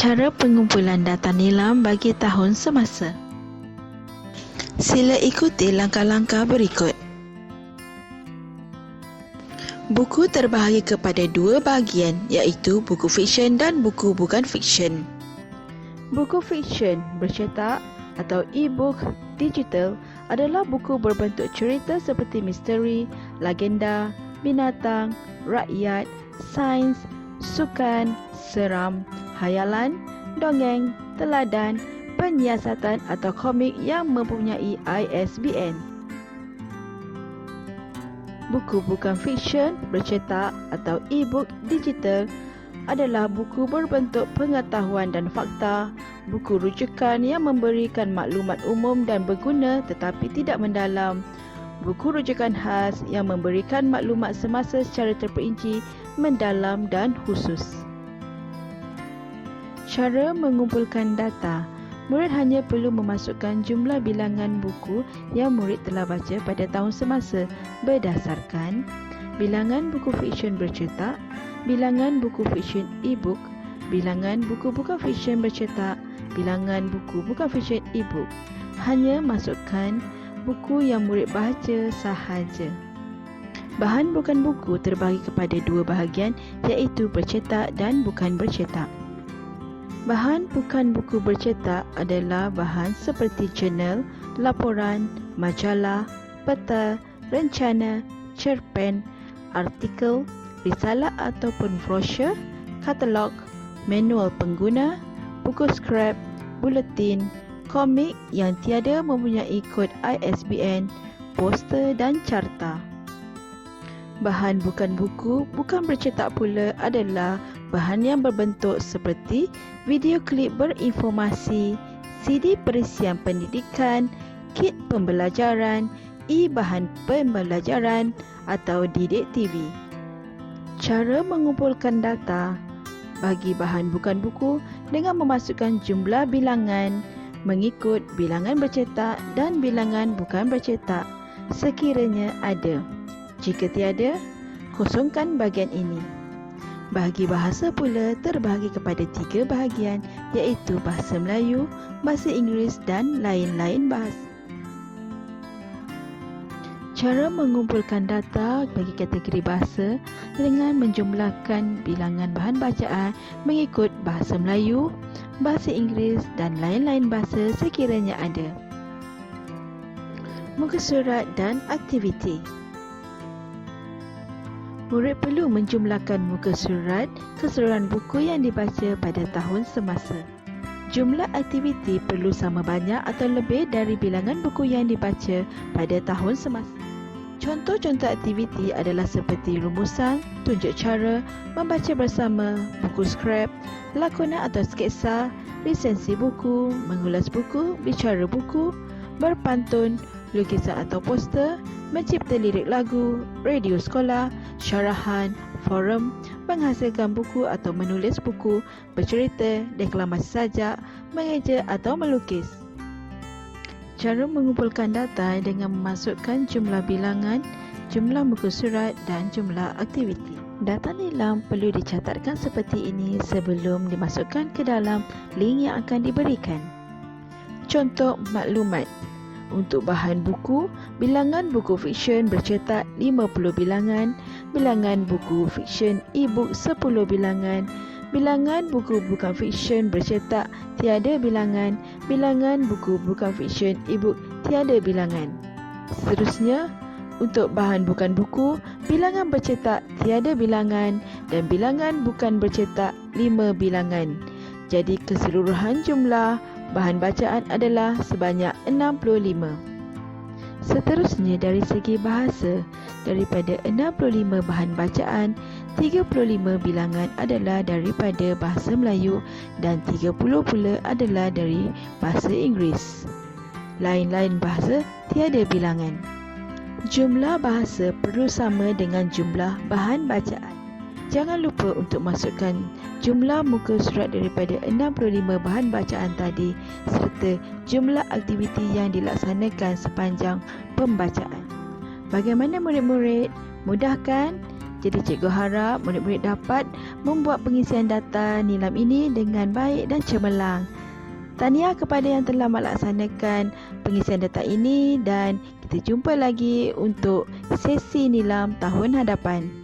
Cara pengumpulan data nilam bagi tahun semasa. Sila ikuti langkah-langkah berikut. Buku terbahagi kepada dua bahagian, iaitu buku fiksyen dan buku bukan fiksyen. Buku fiksyen bercetak atau e-book digital adalah buku berbentuk cerita seperti misteri, legenda, binatang, rakyat, sains, sukan, seram, khayalan, dongeng, teladan, penyiasatan atau komik yang mempunyai ISBN. Buku bukan fiksyen bercetak atau e-book digital adalah buku berbentuk pengetahuan dan fakta, buku rujukan yang memberikan maklumat umum dan berguna tetapi tidak mendalam, buku rujukan khas yang memberikan maklumat semasa secara terperinci, mendalam dan khusus. Cara mengumpulkan data. Murid hanya perlu memasukkan jumlah bilangan buku yang murid telah baca pada tahun semasa berdasarkan bilangan buku fiksyen bercetak, bilangan buku fiksyen e-book, bilangan buku bukan fiksyen bercetak, bilangan buku bukan fiksyen e-book. Hanya masukkan buku yang murid baca sahaja. Bahan bukan buku terbahagi kepada dua bahagian, iaitu bercetak dan bukan bercetak. Bahan bukan buku bercetak adalah bahan seperti jurnal, laporan, majalah, peta, rencana, cerpen, artikel, risalah ataupun brosur, katalog, manual pengguna, buku skrap, buletin, komik yang tiada mempunyai kod ISBN, poster dan carta. Bahan bukan buku, bukan bercetak pula adalah bahan yang berbentuk seperti video klip berinformasi, CD perisian pendidikan, kit pembelajaran, e-bahan pembelajaran atau didik TV. Cara mengumpulkan data bagi bahan bukan buku dengan memasukkan jumlah bilangan mengikut bilangan bercetak dan bilangan bukan bercetak sekiranya ada. Jika tiada, kosongkan bahagian ini. Bahagi bahasa pula terbahagi kepada tiga bahagian, iaitu bahasa Melayu, bahasa Inggeris dan lain-lain bahasa. Cara mengumpulkan data bagi kategori bahasa dengan menjumlahkan bilangan bahan bacaan mengikut bahasa Melayu, bahasa Inggeris dan lain-lain bahasa sekiranya ada. Muka surat dan aktiviti. Murid perlu menjumlahkan muka surat keseluruhan buku yang dibaca pada tahun semasa. Jumlah aktiviti perlu sama banyak atau lebih dari bilangan buku yang dibaca pada tahun semasa. Contoh-contoh aktiviti adalah seperti rumusan, tunjuk cara, membaca bersama, buku skrap, lakonan atau sketsa, resensi buku, mengulas buku, bicara buku, berpantun, lukisan atau poster, mencipta lirik lagu, radio sekolah, syarahan, forum, menghasilkan buku atau menulis buku, bercerita, deklamasi sajak, mengeja atau melukis. Cara mengumpulkan data dengan memasukkan jumlah bilangan, jumlah muka surat dan jumlah aktiviti. Data nilam perlu dicatatkan seperti ini sebelum dimasukkan ke dalam link yang akan diberikan. Contoh maklumat. Untuk bahan buku, bilangan buku fiksyen bercetak 50 bilangan, bilangan buku fiksyen e-book 10 bilangan, bilangan buku bukan fiksyen bercetak tiada bilangan, bilangan buku bukan fiksyen e-book tiada bilangan. Seterusnya, untuk bahan bukan buku, bilangan bercetak tiada bilangan dan bilangan bukan bercetak 5 bilangan. Jadi keseluruhan jumlah bahan bacaan adalah sebanyak 65. Seterusnya dari segi bahasa, daripada 65 bahan bacaan, 35 bilangan adalah daripada bahasa Melayu dan 30 pula adalah dari bahasa Inggeris. Lain-lain bahasa tiada bilangan. Jumlah bahasa perlu sama dengan jumlah bahan bacaan. Jangan lupa untuk masukkan jumlah muka surat daripada 65 bahan bacaan tadi serta jumlah aktiviti yang dilaksanakan sepanjang pembacaan. Bagaimana murid-murid? Mudah kan? Jadi cikgu harap murid-murid dapat membuat pengisian data nilam ini dengan baik dan cemerlang. Tahniah kepada yang telah melaksanakan pengisian data ini dan kita jumpa lagi untuk sesi nilam tahun hadapan.